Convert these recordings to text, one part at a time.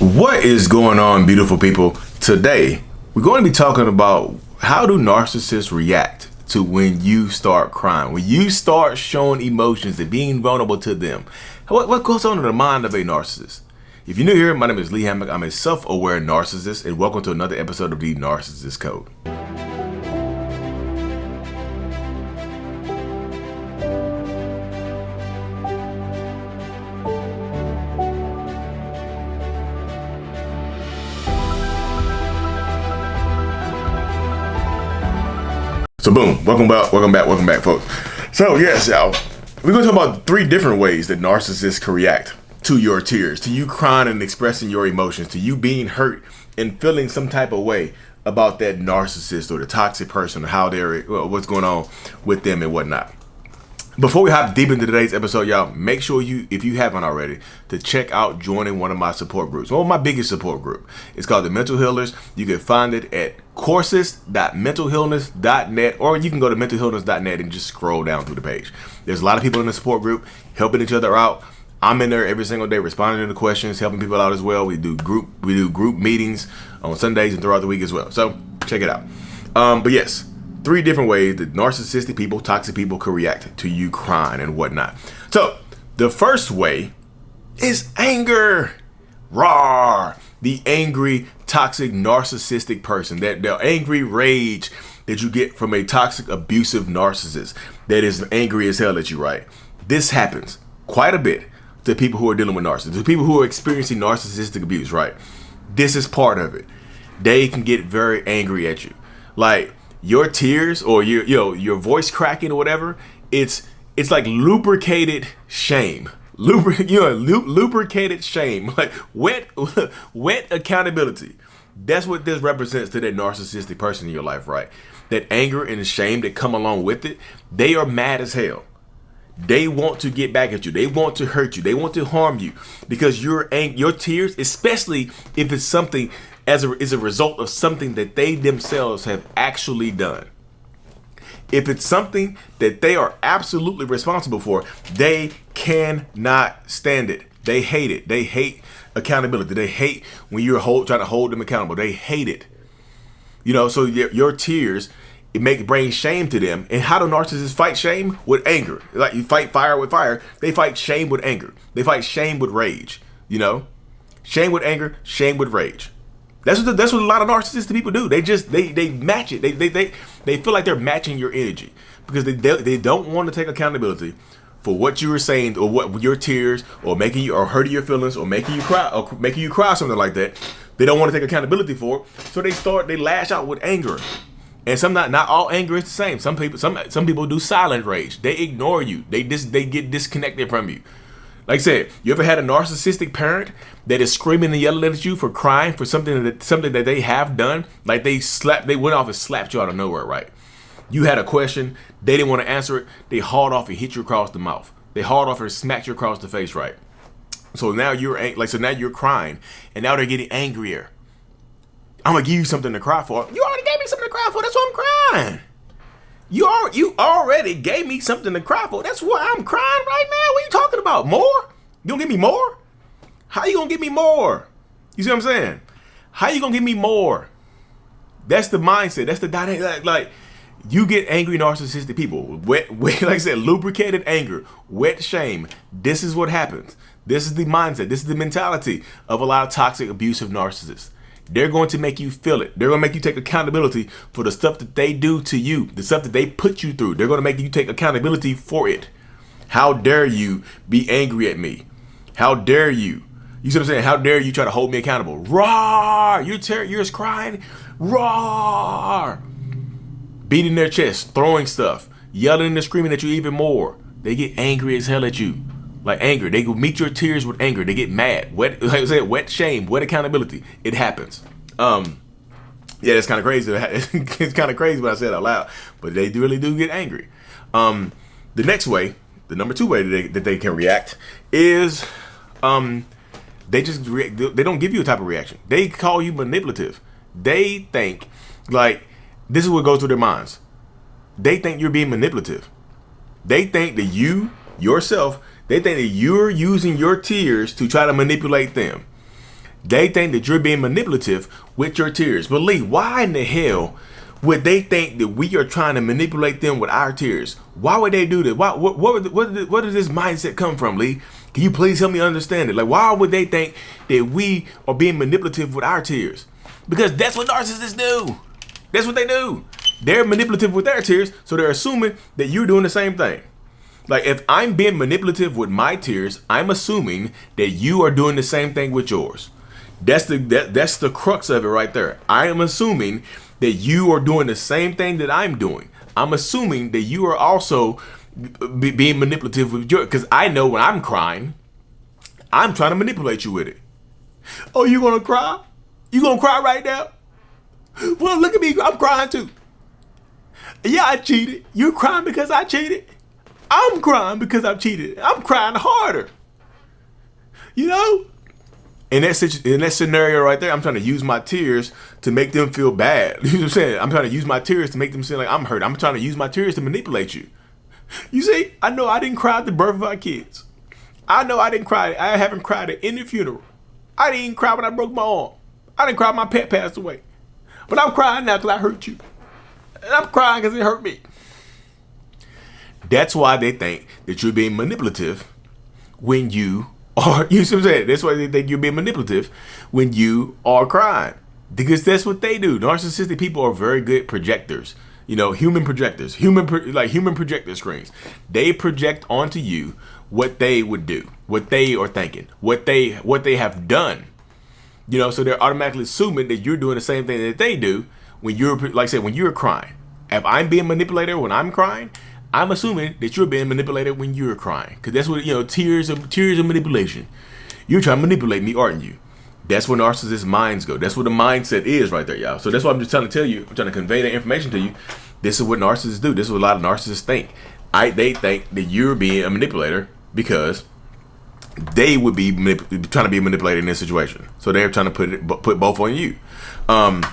What is going on, beautiful people? Today, we're going to be talking about how do narcissists react to when you start crying, when you start showing emotions and being vulnerable to them. What goes on in the mind of a narcissist? If you're new here, my name is Lee Hammock. I'm a self-aware narcissist, and welcome to another episode of the Narcissist Code. So boom, welcome back, folks. So yes, y'all, we're gonna talk about 3 different ways that narcissists can react to your tears, to you crying and expressing your emotions, to you being hurt and feeling some type of way about that narcissist or the toxic person, or how they're, what's going on with them and whatnot. Before we hop deep into today's episode, y'all, make sure if you haven't already, to check out joining one of my support groups. One of my biggest support group. It's called the Mental Healers. You can find it at courses.mentalhealness.net, or you can go to mentalhealness.net and just scroll down through the page. There's a lot of people in the support group helping each other out. I'm in there every single day responding to the questions, helping people out as well. We do group meetings on Sundays and throughout the week as well. So check it out. But yes, 3 different ways that narcissistic people, toxic people can react to you crying and whatnot. So the first way is anger. Roar. The angry, toxic, narcissistic person. That the angry rage that you get from a toxic, abusive narcissist that is angry as hell at you, right? This happens quite a bit to people who are dealing with narcissists, to people who are experiencing narcissistic abuse, right? This is part of it. They can get very angry at you. Like, your tears or your voice cracking or whatever, it's like lubricated shame. Lubricated shame, like wet accountability. That's what this represents to that narcissistic person in your life, right? That anger and shame that come along with it. They are mad as hell. They want to get back at you. They want to hurt you. They want to harm you because your tears, especially if it's something is a result of something that they themselves have actually done. If it's something that they are absolutely responsible for, they cannot stand it. They hate it. They hate accountability. They hate when you're trying to hold them accountable. They hate it. So your tears, it bring shame to them. And how do narcissists fight shame? With anger. Like you fight fire with fire. They fight shame with anger. They fight shame with rage. Shame with anger, shame with rage. That's what a lot of narcissistic people do. They match it. They feel like they're matching your energy because they don't want to take accountability for what you were saying or what your tears or making you or hurting your feelings or making you cry something like that. They don't want to take accountability for it, so they lash out with anger. And not all anger is the same. Some people do silent rage. They ignore you. They get disconnected from you. Like I said, you ever had a narcissistic parent that is screaming and yelling at you for crying for something that they have done? Like they went off and slapped you out of nowhere, right? You had a question, they didn't want to answer it. They hauled off and hit you across the mouth. They hauled off and smacked you across the face, right? So now now you're crying, and now they're getting angrier. I'm gonna give you something to cry for. You already gave me something to cry for. That's why I'm crying. You already gave me something to cry for. That's why I'm crying right now. What are you talking about? More? You gonna give me more? How you gonna give me more? You see what I'm saying? How you gonna give me more? That's the mindset. That's the dynamic. Like you get angry narcissistic people. Wet, like I said, lubricated anger, wet shame. This is what happens. This is the mindset. This is the mentality of a lot of toxic, abusive narcissists. They're going to make you feel it. They're going to make you take accountability for the stuff that they do to you, the stuff that they put you through. They're going to make you take accountability for it. How dare you be angry at me? How dare you? You see what I'm saying? How dare you try to hold me accountable? Roar! You're just crying. Roar! Beating their chest, throwing stuff, yelling and screaming at you even more. They get angry as hell at you. Like anger, they will meet your tears with anger. They get mad. Like I said, wet shame, wet accountability. It happens. Yeah, it's kind of crazy. It's kind of crazy when I say it out loud, but they really do get angry. The next way, the number 2 way that they can react is, they just react. They don't give you a type of reaction. They call you manipulative. They think like this is what goes through their minds. They think you're being manipulative. They think that yourself, they think that you're using your tears to try to manipulate them. They think that you're being manipulative with your tears. But Lee, why in the hell would they think that we are trying to manipulate them with our tears? Why would they do that? Where did this mindset come from, Lee? Can you please help me understand it? Like, why would they think that we are being manipulative with our tears? Because that's what narcissists do. That's what they do. They're manipulative with their tears, so they're assuming that you're doing the same thing. Like, if I'm being manipulative with my tears, I'm assuming that you are doing the same thing with yours. That's the crux of it right there. I am assuming that you are doing the same thing that I'm doing. I'm assuming that you are also being manipulative with your, because I know when I'm crying, I'm trying to manipulate you with it. Oh, you gonna cry? You gonna cry right now? Well, look at me, I'm crying too. Yeah, I cheated. You're crying because I cheated. I'm crying because I'm cheated. I'm crying harder. You know? In that scenario right there, I'm trying to use my tears to make them feel bad. You know what I'm saying? I'm trying to use my tears to make them feel like I'm hurt. I'm trying to use my tears to manipulate you. You see, I know I didn't cry at the birth of our kids. I know I didn't cry. I haven't cried at any funeral. I didn't even cry when I broke my arm. I didn't cry when my pet passed away. But I'm crying now because I hurt you. And I'm crying because it hurt me. That's why they think that you're being manipulative when you are, you see what I'm saying? That's why they think you're being manipulative when you are crying. Because that's what they do. Narcissistic people are very good projectors. You know, human projectors, human projector screens. They project onto you what they would do, what they are thinking, what they have done. You know, so they're automatically assuming that you're doing the same thing that they do when you're, like I said, when you're crying. If I'm being manipulated when I'm crying, I'm assuming that you're being manipulated when you're crying. Because that's what, you know, tears of manipulation. You're trying to manipulate me, aren't you? That's where narcissist minds go. That's what the mindset is right there, y'all. So that's what I'm just trying to tell you. I'm trying to convey that information to you. This is what narcissists do. This is what a lot of narcissists think. They think that you're being a manipulator because they would be trying to be manipulated in this situation. So they're trying to put both on you. And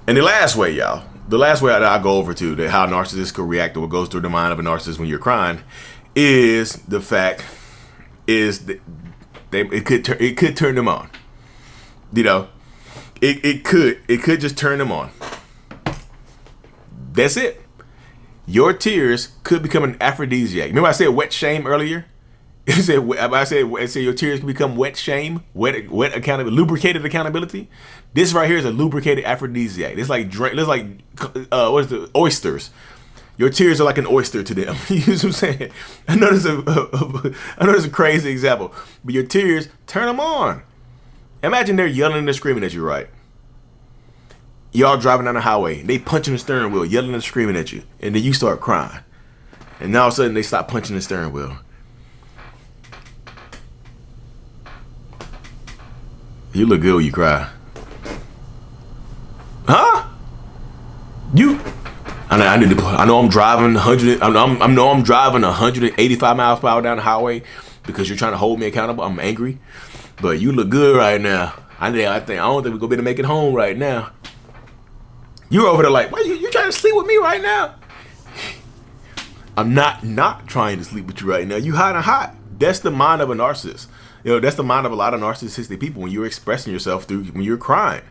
the last way, y'all, the last way I go over to that how narcissists could react to what goes through the mind of a narcissist when you're crying is the fact is that it could turn them on. You know, it could just turn them on. That's it. Your tears could become an aphrodisiac. Remember I said wet shame earlier? I said your tears can become wet shame, wet accountability, lubricated accountability. This right here is a lubricated aphrodisiac. It's like what is the oysters? Your tears are like an oyster to them. You know what I'm saying? I know this is a crazy example, but your tears turn them on. Imagine they're yelling and screaming at you, right? Y'all driving down the highway, they punching the steering wheel, yelling and screaming at you, and then you start crying, and now all of a sudden they stop punching the steering wheel. You look good when you cry. Huh? I know I'm driving 100. I'm driving 185 miles per hour down the highway because you're trying to hold me accountable. I'm angry, but you look good right now. I don't think we're gonna be able to make it home right now. You're over there like, why you trying to sleep with me right now? I'm not trying to sleep with you right now. You hot and hot. That's the mind of a narcissist. You know, that's the mind of a lot of narcissistic people when you're expressing yourself when you're crying.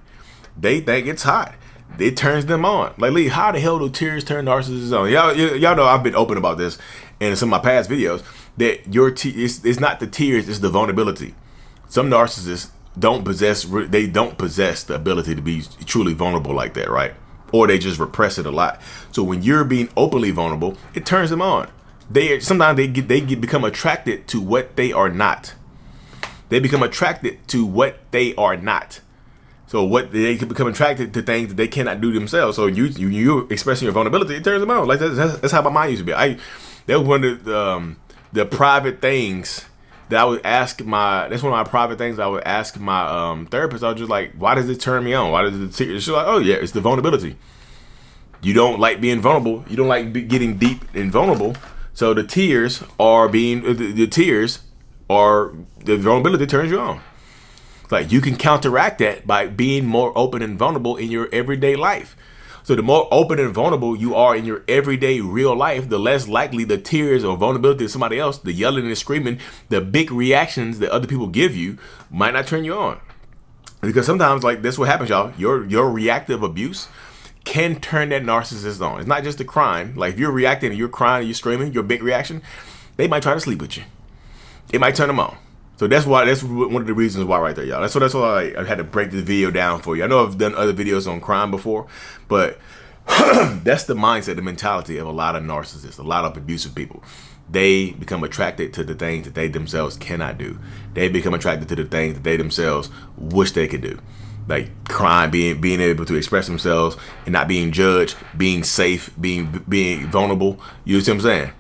They think it's hot. It turns them on. Like, Lee, how the hell do tears turn narcissists on? Y'all know I've been open about this in some of my past videos that it's not the tears, it's the vulnerability. Some narcissists don't possess the ability to be truly vulnerable like that, right? Or they just repress it a lot. So when you're being openly vulnerable, it turns them on. Sometimes they become attracted to what they are not. They become attracted to what they are not. So they can become attracted to things that they cannot do themselves. So you expressing your vulnerability, it turns them on. Like that's how my mind used to be. That was one of the private things that I would ask that's one of my private things I would ask my therapist. I was just like, why does it turn me on? Why does it? She's like, oh yeah, it's the vulnerability. You don't like being vulnerable. You don't like getting deep and vulnerable. So the vulnerability turns you on. Like, you can counteract that by being more open and vulnerable in your everyday life. So the more open and vulnerable you are in your everyday real life, the less likely the tears or vulnerability of somebody else, the yelling and screaming, the big reactions that other people give you might not turn you on. Because sometimes, like, that's what happens, y'all. Your reactive abuse can turn that narcissist on. It's not just the crying. Like, if you're reacting and you're crying and you're screaming, your big reaction, they might try to sleep with you. It might turn them on. So that's one of the reasons why right there, y'all. That's why I had to break this video down for you. I know I've done other videos on crime before, but that's the mindset, the mentality of a lot of narcissists, a lot of abusive people. They become attracted to the things that they themselves cannot do. They become attracted to the things that they themselves wish they could do. Like crime, being able to express themselves and not being judged, being safe, being vulnerable. You see what I'm saying?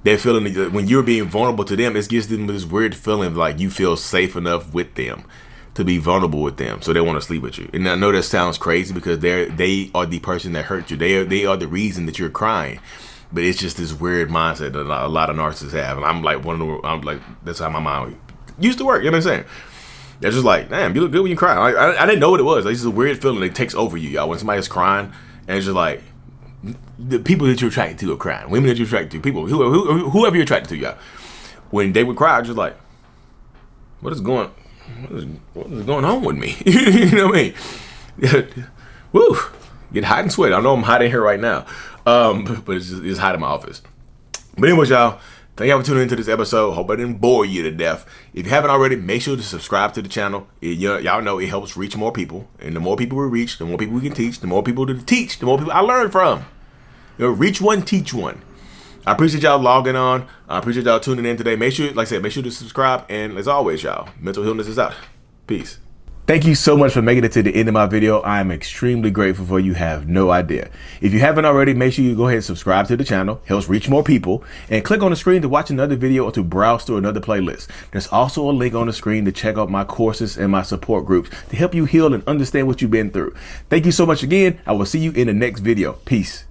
They're feeling that when you're being vulnerable to them, it gives them this weird feeling of like you feel safe enough with them to be vulnerable with them, so they want to sleep with you. And I know that sounds crazy because they are the person that hurt you. They are the reason that you're crying. But it's just this weird mindset that a lot of narcissists have, and I'm like that's how my mind used to work. You know what I'm saying? It's just like, damn, you look good when you cry. I didn't know what it was. Like, it's just a weird feeling that takes over you, y'all. When somebody's crying, and it's just like the people that you're attracted to are crying, women that you're attracted to, people whoever you're attracted to, y'all. When they would cry, I'm just like, what is going on with me? You know what I mean? Woo, get hot and sweaty. I know I'm hot in here right now. But it's hot in my office. But anyways, y'all, thank y'all for tuning into this episode. Hope I didn't bore you to death. If you haven't already, make sure to subscribe to the channel. Y'all know it helps reach more people. And the more people we reach, the more people we can teach. The more people to teach, the more people I learn from. Reach one, teach one. I appreciate y'all logging on. I appreciate y'all tuning in today. Make sure, like I said, make sure to subscribe. And as always, y'all, mental illness is out. Peace. Thank you so much for making it to the end of my video. I am extremely grateful for you. Have no idea. If you haven't already, make sure you go ahead and subscribe to the channel. Helps reach more people. And click on the screen to watch another video or to browse through another playlist. There's also a link on the screen to check out my courses and my support groups to help you heal and understand what you've been through. Thank you so much again. I will see you in the next video. Peace.